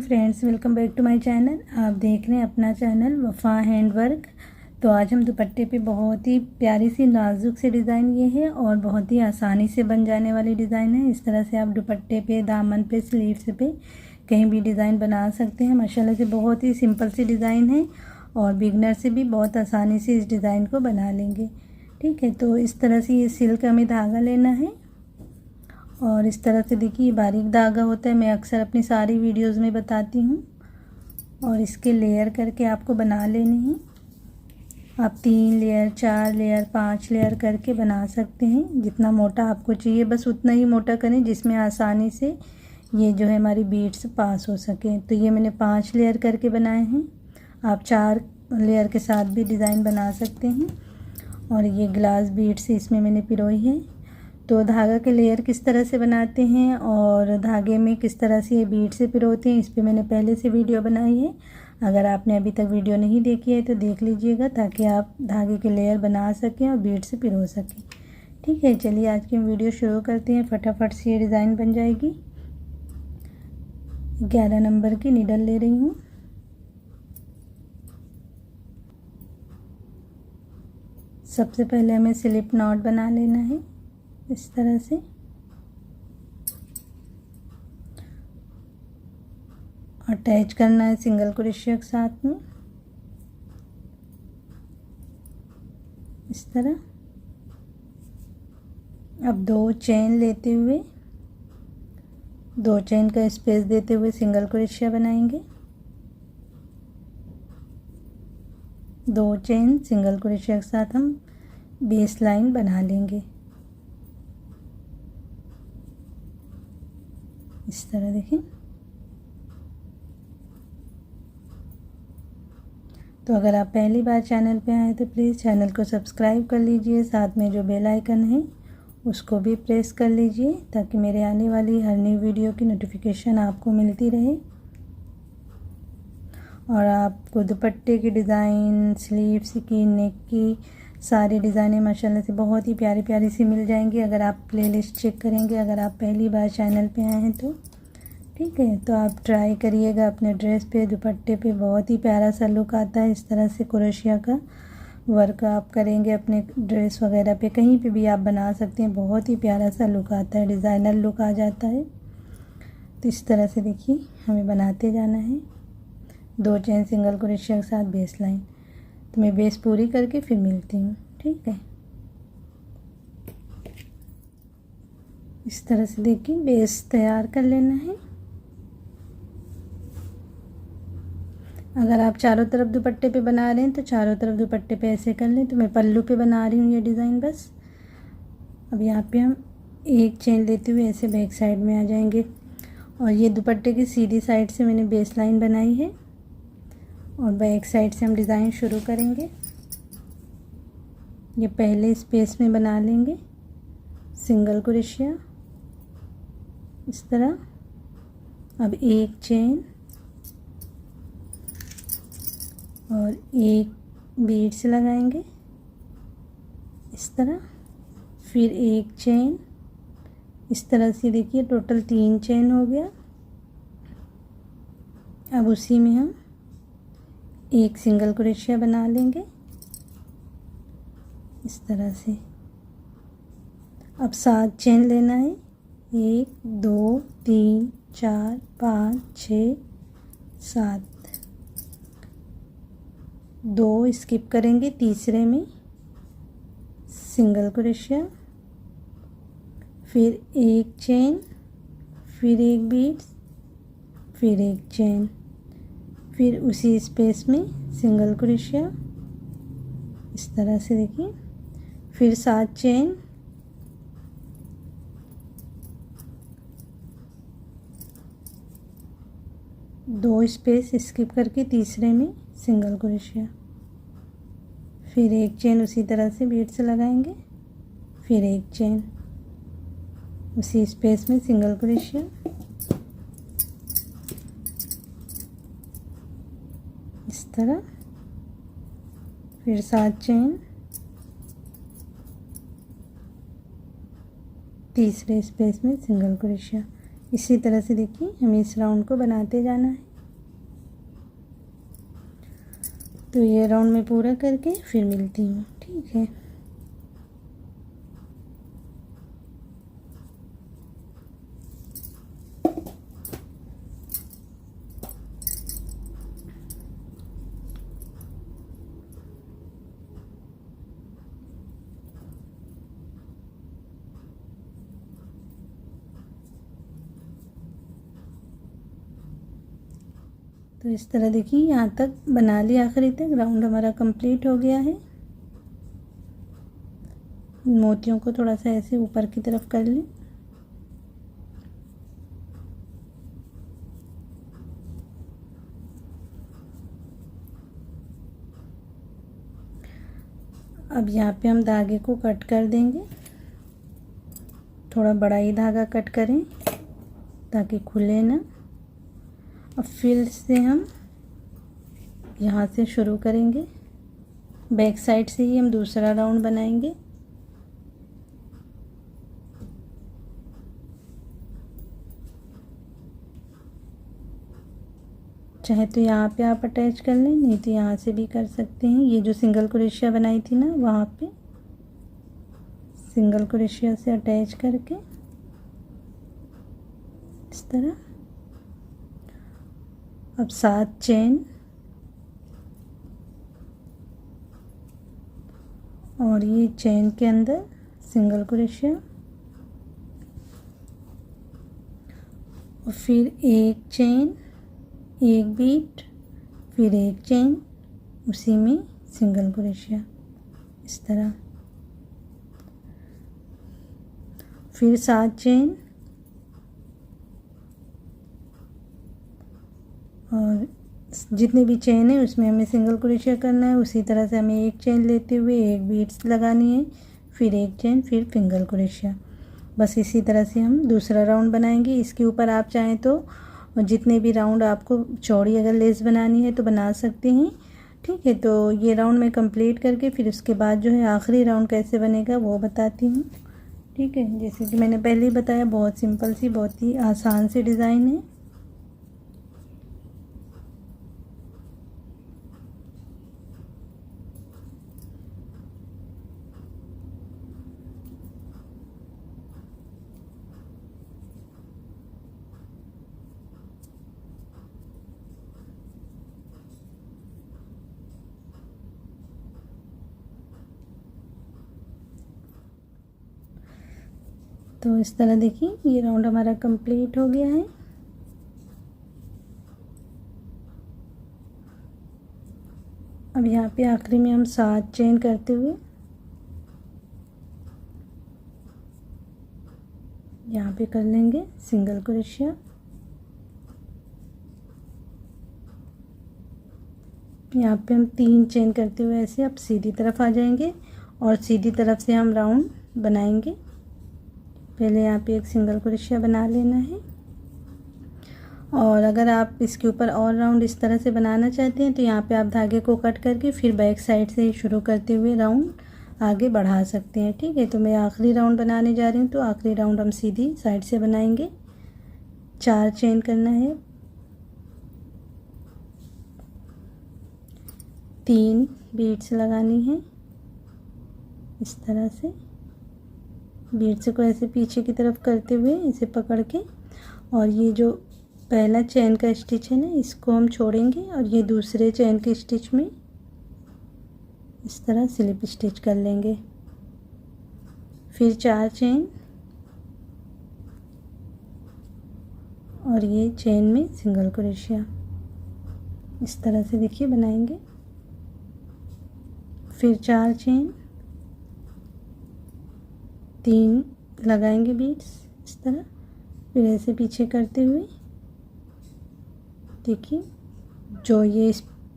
Friends, welcome back to my channel. आप देख रहे हैं अपना चैनल वफ़ा हैंडवर्क। तो आज हम दुपट्टे पे बहुत ही प्यारी सी नाजुक से डिज़ाइन ये है और बहुत ही आसानी से बन जाने वाली डिज़ाइन है। इस तरह से आप दुपट्टे पे, दामन पे, स्लीव्स पे कहीं भी डिज़ाइन बना सकते हैं। माशाल्लाह से बहुत ही सिंपल सी डिज़ाइन है और बिगनर से भी बहुत आसानी से इस डिज़ाइन को बना लेंगे। ठीक है, तो इस तरह से ये सिल्क हमें धागा लेना है और इस तरह से देखिए बारीक धागा होता है। मैं अक्सर अपनी सारी वीडियोस में बताती हूँ और इसके लेयर करके आपको बना लेनी है। आप 3 लेयर, 4 लेयर, 5 लेयर करके बना सकते हैं। जितना मोटा आपको चाहिए बस उतना ही मोटा करें जिसमें आसानी से ये जो है हमारी बीड्स पास हो सके। तो ये मैंने 5 लेयर करके बनाए हैं। आप 4 लेयर के साथ भी डिज़ाइन बना सकते हैं। और ये ग्लास बीड्स इसमें मैंने पिरोई है। तो धागा के लेयर किस तरह से बनाते हैं और धागे में किस तरह से ये बीड से पिरोते हैं, इस पे मैंने पहले से वीडियो बनाई है। अगर आपने अभी तक वीडियो नहीं देखी है तो देख लीजिएगा ताकि आप धागे के लेयर बना सकें और बीड से पिरो सकें। ठीक है, चलिए आज की वीडियो शुरू करते हैं। फटाफट से ये डिज़ाइन बन जाएगी। 11 नंबर की नीडल ले रही हूँ। सबसे पहले हमें स्लिप नॉट बना लेना है इस तरह से। अटैच करना है सिंगल क्रोशिया के साथ में इस तरह। अब 2 चेन लेते हुए, 2 चेन का स्पेस देते हुए सिंगल क्रोशिया बनाएंगे। 2 चेन सिंगल क्रोशिया के साथ हम बेस लाइन बना लेंगे इस तरह। देखें, तो अगर आप पहली बार चैनल पे आए तो प्लीज़ चैनल को सब्सक्राइब कर लीजिए। साथ में जो बेल आइकन है उसको भी प्रेस कर लीजिए ताकि मेरे आने वाली हर नई वीडियो की नोटिफिकेशन आपको मिलती रहे। और आपको दुपट्टे की डिज़ाइन, स्लीव्स की, नेक की सारी डिज़ाइनें माशाल्लाह से बहुत ही प्यारी प्यारी सी मिल जाएंगी अगर आप प्लेलिस्ट चेक करेंगे, अगर आप पहली बार चैनल पे आए हैं तो। ठीक है, तो आप ट्राई करिएगा अपने ड्रेस पे, दुपट्टे पे बहुत ही प्यारा सा लुक आता है। इस तरह से क्रोशिया का वर्क आप करेंगे अपने ड्रेस वगैरह पे, कहीं पे भी आप बना सकते हैं। बहुत ही प्यारा सा लुक आता है, डिज़ाइनर लुक आ जाता है। तो इस तरह से देखिए हमें बनाते जाना है। 2 चेन सिंगल क्रोशिया के साथ बेस लाइन। तो मैं बेस पूरी करके फिर मिलती हूँ। ठीक है, इस तरह से देखिए बेस तैयार कर लेना है। अगर आप चारों तरफ दुपट्टे पे बना रहे हैं तो चारों तरफ दुपट्टे पे ऐसे कर लें। तो मैं पल्लू पे बना रही हूँ ये डिज़ाइन बस। अब यहाँ पे हम 1 चेन लेते हुए ऐसे बैक साइड में आ जाएंगे और ये दुपट्टे की सीधी साइड से मैंने बेस लाइन बनाई है और बैक साइड से हम डिज़ाइन शुरू करेंगे। ये पहले स्पेस में बना लेंगे सिंगल क्रोशिया इस तरह। अब 1 चेन और 1 बीड से लगाएंगे इस तरह। फिर 1 चेन इस तरह से। देखिए टोटल 3 चेन हो गया। अब उसी में हम 1 सिंगल क्रोशिया बना लेंगे इस तरह से। अब 7 चेन लेना है। 1 2 3 4 5 6 7। 2 स्किप करेंगे, तीसरे में सिंगल क्रोशिया, फिर 1 चेन, फिर 1 बीड, फिर 1 चेन, फिर उसी स्पेस में सिंगल क्रोशिया इस तरह से। देखिए फिर 7 चेन, दो स्पेस स्किप करके तीसरे में सिंगल क्रोशिया, फिर 1 चेन उसी तरह से बीड से लगाएंगे, फिर 1 चेन उसी स्पेस में सिंगल क्रोशिया इस तरह, फिर 7 चेन, तीसरे स्पेस में सिंगल क्रोशिया। इसी तरह से देखिए हमें इस राउंड को बनाते जाना है। तो ये राउंड में पूरा करके फिर मिलती हूँ, ठीक है। तो इस तरह देखिए यहाँ तक बना लिया, आखिरी तक राउंड हमारा कंप्लीट हो गया है। मोतियों को थोड़ा सा ऐसे ऊपर की तरफ कर लें। अब यहाँ पे हम धागे को कट कर देंगे। थोड़ा बड़ा ही धागा कट करें ताकि खुले ना। अब फिर से हम यहाँ से शुरू करेंगे, बैक साइड से ही हम दूसरा राउंड बनाएंगे। चाहे तो यहाँ पे आप अटैच कर लें, नहीं तो यहाँ से भी कर सकते हैं। ये जो सिंगल क्रोशिया बनाई थी ना, वहाँ पे सिंगल क्रोशिया से अटैच करके इस तरह। अब 7 चेन और ये चेन के अंदर सिंगल क्रोशिया और फिर एक चेन, एक बीट, फिर एक चेन, उसी में सिंगल क्रोशिया इस तरह, फिर 7 चेन और जितने भी चेन है उसमें हमें सिंगल क्रोशिया करना है। उसी तरह से हमें एक चेन लेते हुए एक बीट्स लगानी है, फिर एक चेन, फिर सिंगल क्रोशिया। बस इसी तरह से हम दूसरा राउंड बनाएंगे। इसके ऊपर आप चाहें तो जितने भी राउंड आपको चौड़ी अगर लेस बनानी है तो बना सकते हैं, ठीक है। तो ये राउंड मैं कंप्लीट करके फिर उसके बाद जो है आखिरी राउंड कैसे बनेगा वो बताती हूँ, ठीक है। जैसे कि मैंने पहले ही बताया, बहुत सिंपल सी, बहुत ही आसान सी डिज़ाइन है। तो इस तरह देखिए ये राउंड हमारा कंप्लीट हो गया है। अब यहाँ पे आखिरी में हम 7 चेन करते हुए यहाँ पे कर लेंगे सिंगल क्रोशिया। यहाँ पे हम 3 चेन करते हुए ऐसे अब सीधी तरफ आ जाएंगे और सीधी तरफ से हम राउंड बनाएंगे। पहले यहाँ पे एक सिंगल क्रोशिया बना लेना है और अगर आप इसके ऊपर और राउंड इस तरह से बनाना चाहते हैं तो यहाँ पे आप धागे को कट करके फिर बैक साइड से शुरू करते हुए राउंड आगे बढ़ा सकते हैं, ठीक है। तो मैं आखिरी राउंड बनाने जा रही हूँ, तो आखिरी राउंड हम सीधी साइड से बनाएंगे। 4 चेन करना है, 3 बीट्स लगानी है इस तरह से। बीट्स को ऐसे पीछे की तरफ करते हुए इसे पकड़ के, और ये जो पहला चेन का स्टिच है ना, इसको हम छोड़ेंगे और ये दूसरे चेन के स्टिच में इस तरह स्लिप स्टिच कर लेंगे। फिर 4 चेन और ये चेन में सिंगल क्रोशिया इस तरह से देखिए बनाएंगे। फिर 4 चेन, 3 लगाएंगे बीट्स इस तरह, फिर ऐसे पीछे करते हुए देखिए जो ये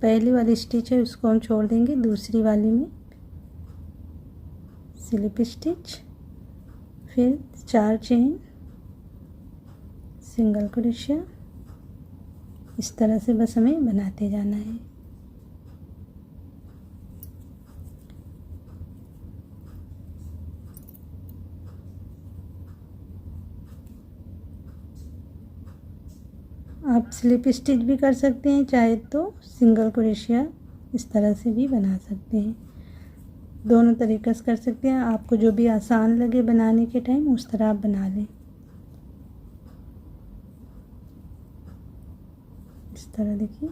पहली वाली स्टिच है उसको हम छोड़ देंगे, दूसरी वाली में स्लिप स्टिच, फिर 4 चेन, सिंगल क्रोशिया इस तरह से बस हमें बनाते जाना है। आप स्लिप स्टिच भी कर सकते हैं, चाहे तो सिंगल क्रोशिया इस तरह से भी बना सकते हैं, दोनों तरीक़े से कर सकते हैं। आपको जो भी आसान लगे बनाने के टाइम उस तरह आप बना लें। इस तरह देखिए।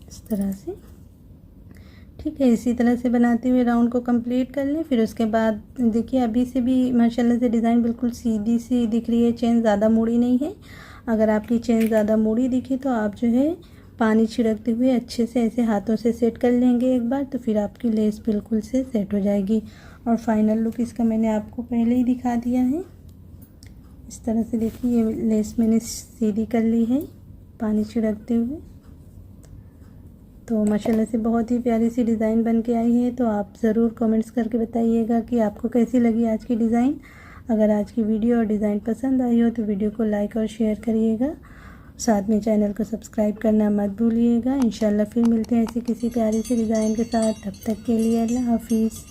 इस तरह से ठीक है। इसी तरह से बनाते हुए राउंड को कंप्लीट कर लें। फिर उसके बाद देखिए अभी से भी माशाल्लाह से डिज़ाइन बिल्कुल सीधी सी दिख रही है, चेन ज़्यादा मुड़ी नहीं है। अगर आपकी चेन ज़्यादा मुड़ी दिखे तो आप जो है पानी छिड़कते हुए अच्छे से ऐसे हाथों से सेट कर लेंगे एक बार, तो फिर आपकी लेस बिल्कुल से सेट हो जाएगी। और फाइनल लुक इसका मैंने आपको पहले ही दिखा दिया है। इस तरह से देखिए ये लेस मैंने सीधी कर ली है पानी छिड़कते हुए। तो माशाल्लाह से बहुत ही प्यारी सी डिज़ाइन बन के आई है। तो आप ज़रूर कमेंट्स करके बताइएगा कि आपको कैसी लगी आज की डिज़ाइन। अगर आज की वीडियो और डिज़ाइन पसंद आई हो तो वीडियो को लाइक और शेयर करिएगा, साथ में चैनल को सब्सक्राइब करना मत भूलिएगा। इंशाल्लाह फिर मिलते हैं ऐसी किसी प्यारी सी डिज़ाइन के साथ। तब तक के लिए अल्लाह हाफिज़।